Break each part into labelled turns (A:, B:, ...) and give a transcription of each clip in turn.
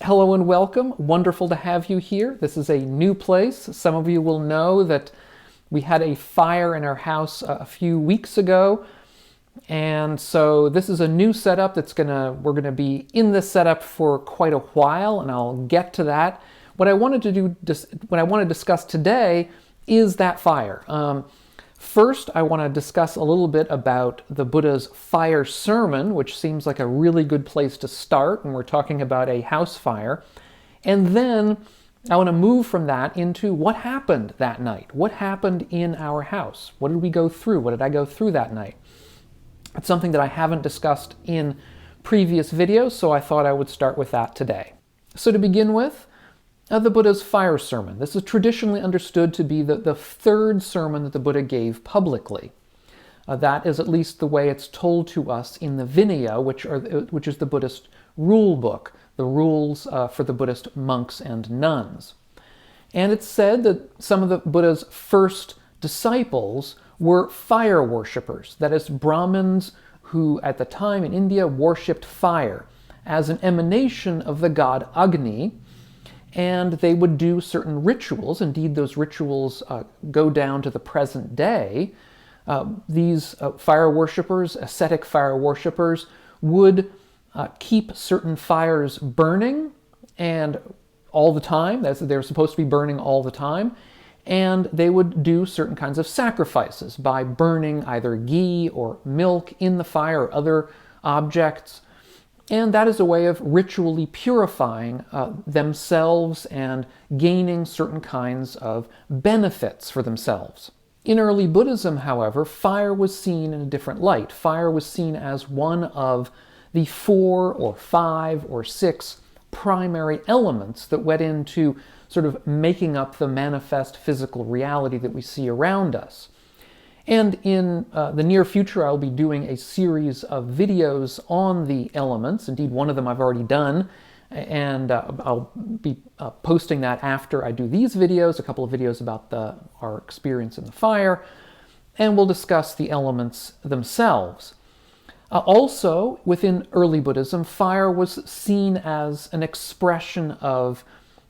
A: Hello and welcome. Wonderful to have you here. This is a new place. Some of you will know that we had a fire in our house a few weeks ago. And so this is a new setup we're gonna be in this setup for quite a while, and I'll get to that. What I want to discuss today is that fire. First, I want to discuss a little bit about the Buddha's fire sermon, which seems like a really good place to start when we're talking about a house fire. And then I want to move from that into what happened that night. What happened in our house? What did we go through? What did I go through that night? It's something that I haven't discussed in previous videos, so I thought I would start with that today. So to begin with, the Buddha's fire sermon. This is traditionally understood to be the third sermon that the Buddha gave publicly. That is at least the way it's told to us in the Vinaya, which is the Buddhist rule book, the rules for the Buddhist monks and nuns. And it's said that some of the Buddha's first disciples were fire worshippers, that is, Brahmins who at the time in India worshipped fire as an emanation of the god Agni, and they would do certain rituals. Indeed, those rituals go down to the present day. These fire worshippers, ascetic fire worshippers, would keep certain fires burning and all the time. They're supposed to be burning all the time. And they would do certain kinds of sacrifices by burning either ghee or milk in the fire or other objects. And that is a way of ritually purifying themselves and gaining certain kinds of benefits for themselves. In early Buddhism, however, fire was seen in a different light. Fire was seen as one of the 4 or 5 or 6 primary elements that went into sort of making up the manifest physical reality that we see around us. And in the near future, I'll be doing a series of videos on the elements. Indeed, one of them I've already done, and I'll be posting that after I do these videos, a couple of videos about our experience in the fire, and we'll discuss the elements themselves. Also, within early Buddhism, fire was seen as an expression of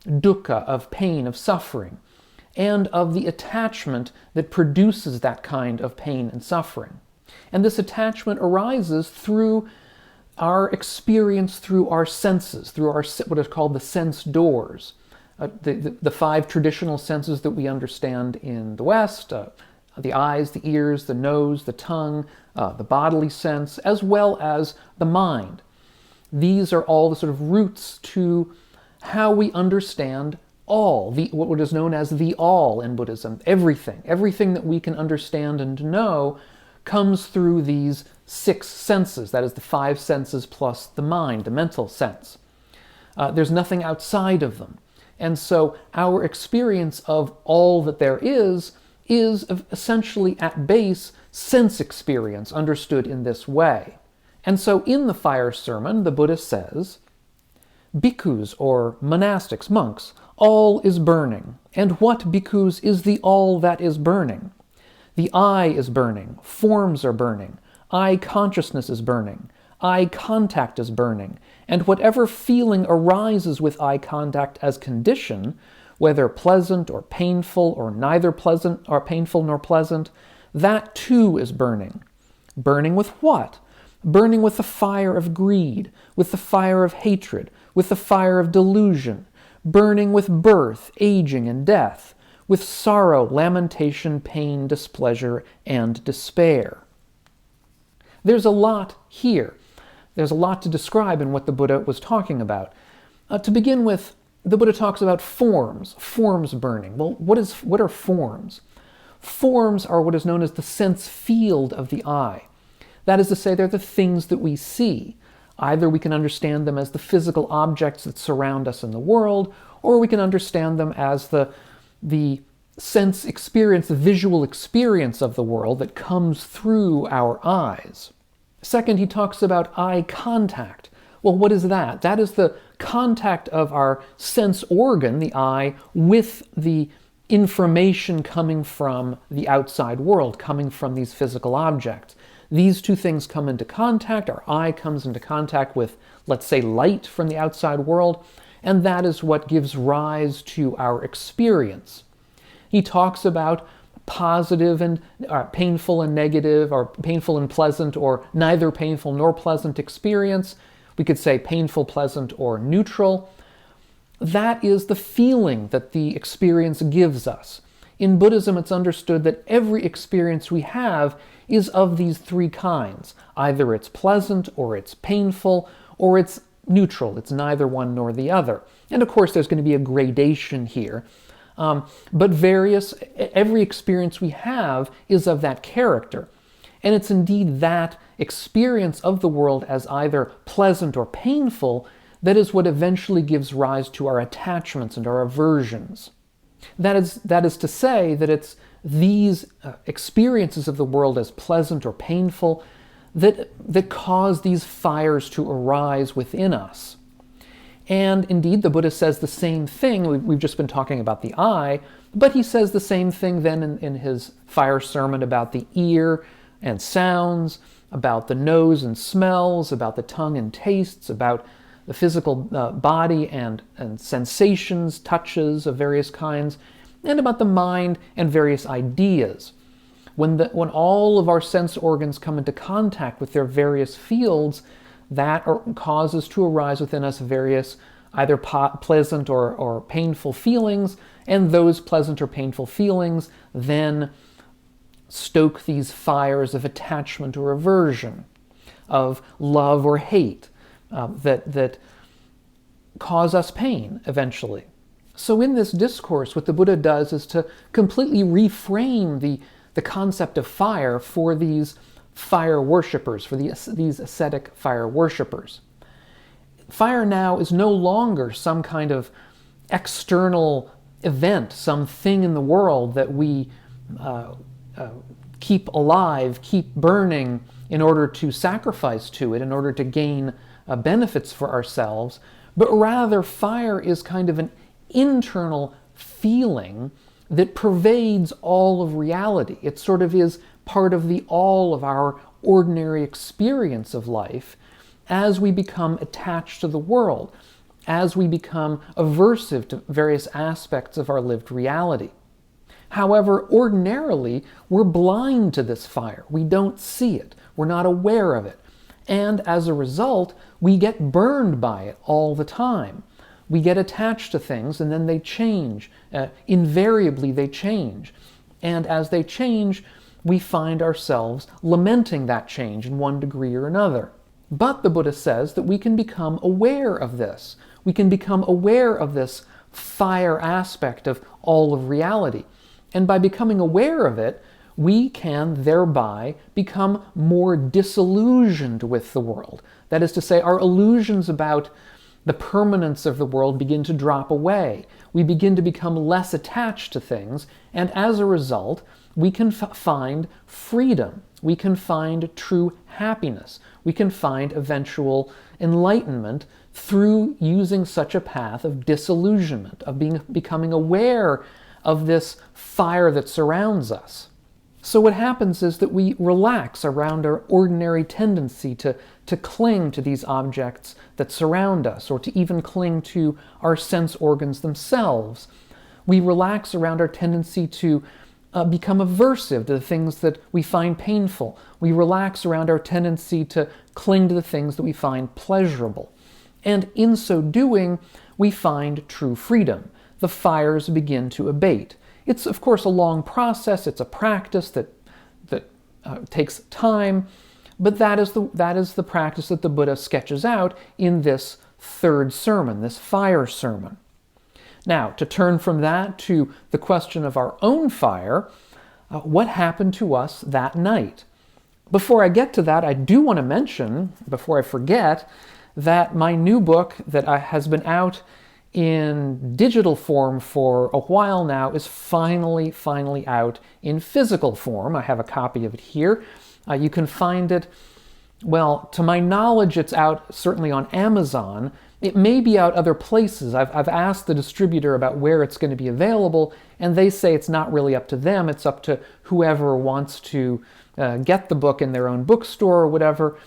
A: dukkha, of pain, of suffering, and of the attachment that produces that kind of pain and suffering. And this attachment arises through our experience, through our senses, through our what is called the sense doors, the 5 traditional senses that we understand in the West, the eyes, the ears, the nose, the tongue, the bodily sense, as well as the mind. These are all the sort of roots to how we understand all, what is known as the all in Buddhism. Everything that we can understand and know comes through these 6 senses. That is the 5 senses plus the mind, the mental sense. There's nothing outside of them. And so our experience of all that there is essentially at base sense experience understood in this way. And so in the fire sermon, the Buddha says, "Bhikkhus, or monastics, monks, all is burning. And what, bhikkhus, is the all that is burning? The eye is burning, forms are burning, eye consciousness is burning, eye contact is burning, and whatever feeling arises with eye contact as condition, whether pleasant or painful or neither pleasant or painful nor pleasant, that too is burning. Burning with what? Burning with the fire of greed, with the fire of hatred, with the fire of delusion, burning with birth, aging, and death, with sorrow, lamentation, pain, displeasure, and despair." There's a lot here. There's a lot to describe in what the Buddha was talking about. To begin with, the Buddha talks about forms burning. Well, what are forms? Forms are what is known as the sense field of the eye. That is to say, they're the things that we see. Either we can understand them as the physical objects that surround us in the world, or we can understand them as the sense experience, the visual experience of the world that comes through our eyes. Second, he talks about eye contact. Well, what is that? That is the contact of our sense organ, the eye, with the information coming from the outside world, coming from these physical objects. These 2 things come into contact. Our eye comes into contact with, let's say, light from the outside world, and that is what gives rise to our experience. He talks about positive and painful and negative, or painful and pleasant, or neither painful nor pleasant experience. We could say painful, pleasant, or neutral. That is the feeling that the experience gives us. In Buddhism, it's understood that every experience we have is of these three kinds. Either it's pleasant, or it's painful, or it's neutral. It's neither one nor the other. And of course, there's going to be a gradation here. But every experience we have is of that character. And it's indeed that experience of the world as either pleasant or painful that is what eventually gives rise to our attachments and our aversions. That is to say that it's these experiences of the world as pleasant or painful that cause these fires to arise within us. And indeed, the Buddha says the same thing. We've just been talking about the eye, but he says the same thing then in his fire sermon about the ear and sounds, about the nose and smells, about the tongue and tastes, about the physical body and sensations, touches of various kinds, and about the mind and various ideas. When all of our sense organs come into contact with their various fields, that causes to arise within us various either pleasant or painful feelings, and those pleasant or painful feelings then stoke these fires of attachment or aversion, of love or hate, that cause us pain eventually. So in this discourse, what the Buddha does is to completely reframe the concept of fire for these fire worshippers, for these ascetic fire worshippers. Fire now is no longer some kind of external event, some thing in the world that we keep alive, keep burning in order to sacrifice to it, in order to gain benefits for ourselves, but rather fire is kind of an internal feeling that pervades all of reality. It sort of is part of the all of our ordinary experience of life as we become attached to the world, as we become aversive to various aspects of our lived reality. However, ordinarily, we're blind to this fire. We don't see it. We're not aware of it. And as a result, we get burned by it all the time. We get attached to things and then they change. Invariably, they change. And as they change, we find ourselves lamenting that change in one degree or another. But the Buddha says that we can become aware of this. We can become aware of this fire aspect of all of reality. And by becoming aware of it, we can thereby become more disillusioned with the world. That is to say, our illusions about the permanence of the world begin to drop away. We begin to become less attached to things, and as a result, we can find freedom. We can find true happiness. We can find eventual enlightenment through using such a path of disillusionment, of becoming aware of this fire that surrounds us. So what happens is that we relax around our ordinary tendency to cling to these objects that surround us, or to even cling to our sense organs themselves. We relax around our tendency to become aversive to the things that we find painful. We relax around our tendency to cling to the things that we find pleasurable. And in so doing, we find true freedom. The fires begin to abate. It's, of course, a long process. It's a practice that takes time, but that is the practice that the Buddha sketches out in this third sermon, this fire sermon. Now, to turn from that to the question of our own fire, what happened to us that night? Before I get to that, I do want to mention, before I forget, that my new book that has been out in digital form for a while now is finally out in physical form. I have a copy of it here. You can find it, well, to my knowledge, it's out certainly on Amazon. It may be out other places. I've asked the distributor about where it's going to be available, and they say it's not really up to them. It's up to whoever wants to get the book in their own bookstore or whatever.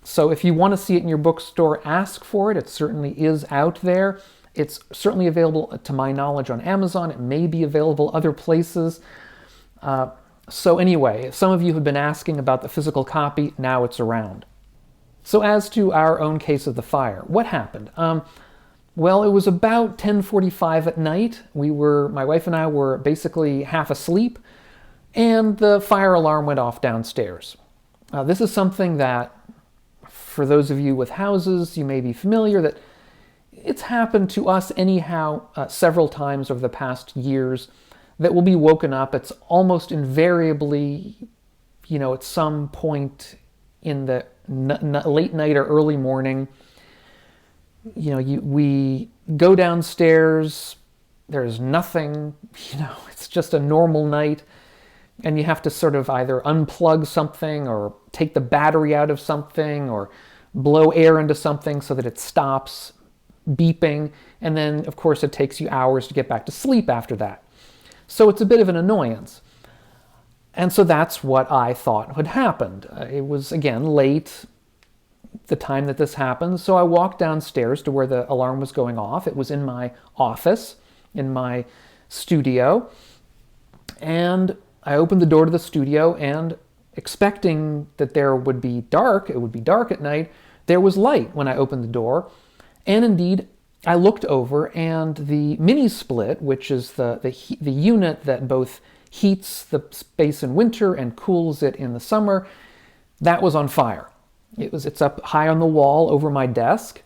A: So if you want to see it in your bookstore, ask for it. It certainly is out there. It's certainly available, to my knowledge, on Amazon. It may be available other places. So anyway, some of you have been asking about the physical copy. Now it's around. So as to our own case of the fire, what happened? Well, it was about 10:45 at night. My wife and I were basically half asleep, and the fire alarm went off downstairs. This is something that, for those of you with houses, you may be familiar that it's happened to us anyhow several times over the past years, that we'll be woken up. It's almost invariably, at some point in the late night or early morning. We go downstairs, there's nothing, it's just a normal night, and you have to sort of either unplug something or take the battery out of something or blow air into something so that it stops beeping, and then of course it takes you hours to get back to sleep after that. So it's a bit of an annoyance. And so that's what I thought had happened. It was, again, late, the time that this happened, so I walked downstairs to where the alarm was going off. It was in my office, in my studio, and I opened the door to the studio, and expecting that there would be dark, it would be dark at night, there was light when I opened the door. And indeed, I looked over, and the mini split, which is the unit that both heats the space in winter and cools it in the summer, that was on fire. It's up high on the wall over my desk,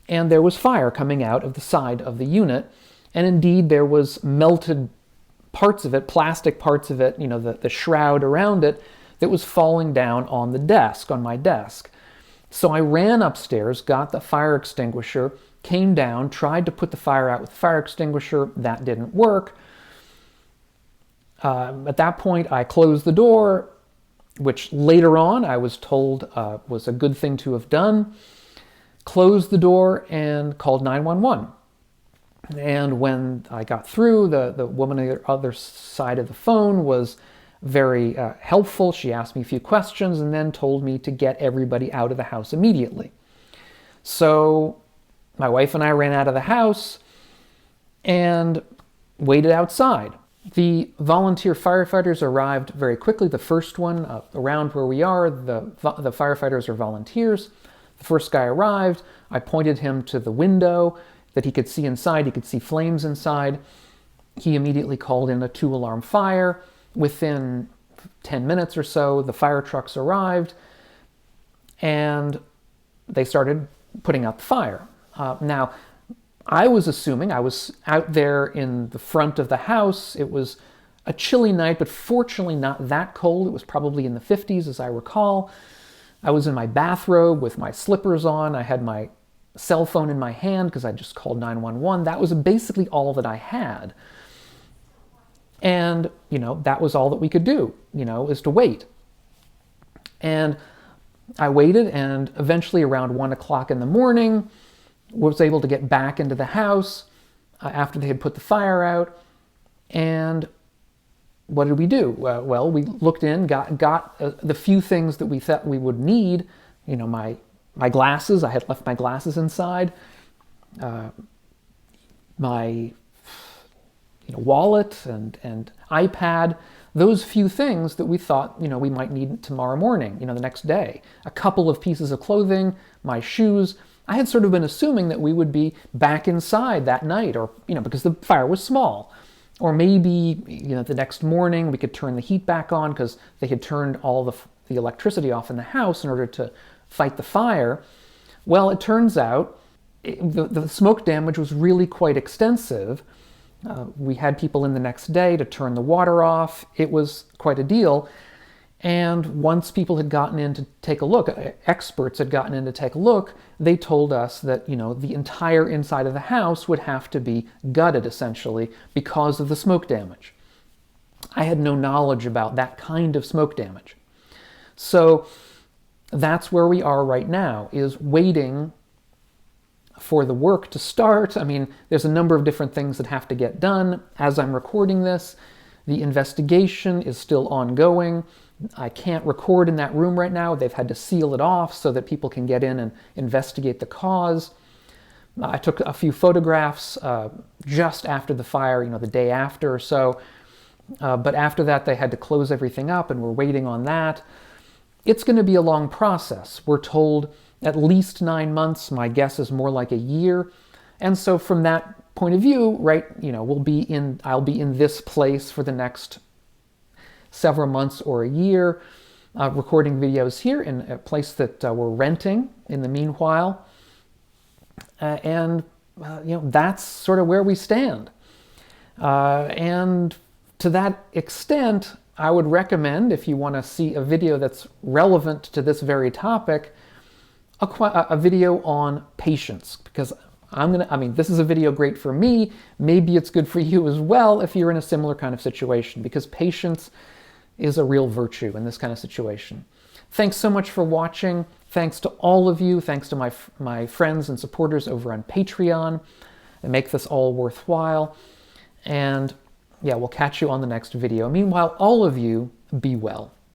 A: and there was fire coming out of the side of the unit. And indeed, there was melted parts of it, plastic parts of it, the shroud around it, that was falling down on the desk, on my desk. So I ran upstairs, got the fire extinguisher, came down, tried to put the fire out with the fire extinguisher. That didn't work. At that point, I closed the door, which later on I was told was a good thing to have done. Closed the door and called 911. And when I got through, the woman on the other side of the phone was very helpful. She asked me a few questions and then told me to get everybody out of the house immediately. So my wife and I ran out of the house and waited outside. The volunteer firefighters arrived very quickly. The first one, around where we are, the firefighters are volunteers. The first guy arrived. I pointed him to the window that he could see inside. He could see flames inside. He immediately called in a 2-alarm fire. Within 10 minutes or so, the fire trucks arrived, and they started putting out the fire. Now, I was assuming, I was out there in the front of the house. It was a chilly night, but fortunately not that cold. It was probably in the 50s, as I recall. I was in my bathrobe with my slippers on. I had my cell phone in my hand because I just called 911. That was basically all that I had. And, that was all that we could do, is to wait. And I waited, and eventually around 1 o'clock in the morning, was able to get back into the house after they had put the fire out. And what did we do? Well, we looked in, got the few things that we thought we would need. My glasses. I had left my glasses inside. My wallet and iPad. Those few things that we thought we might need tomorrow morning. The next day. A couple of pieces of clothing, my shoes. I had sort of been assuming that we would be back inside that night, or, because the fire was small. Or maybe, the next morning we could turn the heat back on because they had turned all the electricity off in the house in order to fight the fire. Well, it turns out the smoke damage was really quite extensive. We had people in the next day to turn the water off. It was quite a deal. And once people had gotten in to take a look, experts had gotten in to take a look, they told us that, the entire inside of the house would have to be gutted, essentially, because of the smoke damage. I had no knowledge about that kind of smoke damage. So that's where we are right now, is waiting for the work to start. I mean, there's a number of different things that have to get done. As I'm recording this, the investigation is still ongoing. I can't record in that room right now. They've had to seal it off so that people can get in and investigate the cause. I took a few photographs just after the fire, the day after or so. But after that, they had to close everything up, and we're waiting on that. It's going to be a long process. We're told at least 9 months. My guess is more like a year. And so from that point of view, right, I'll be in this place for the next several months or a year, recording videos here in a place that we're renting in the meanwhile. That's sort of where we stand. And to that extent, I would recommend, if you want to see a video that's relevant to this very topic, a video on patience, because this is a video great for me. Maybe it's good for you as well if you're in a similar kind of situation, because patience is a real virtue in this kind of situation. Thanks so much for watching. Thanks to all of you. Thanks to my friends and supporters over on Patreon that make this all worthwhile. And yeah, we'll catch you on the next video. Meanwhile, all of you, be well.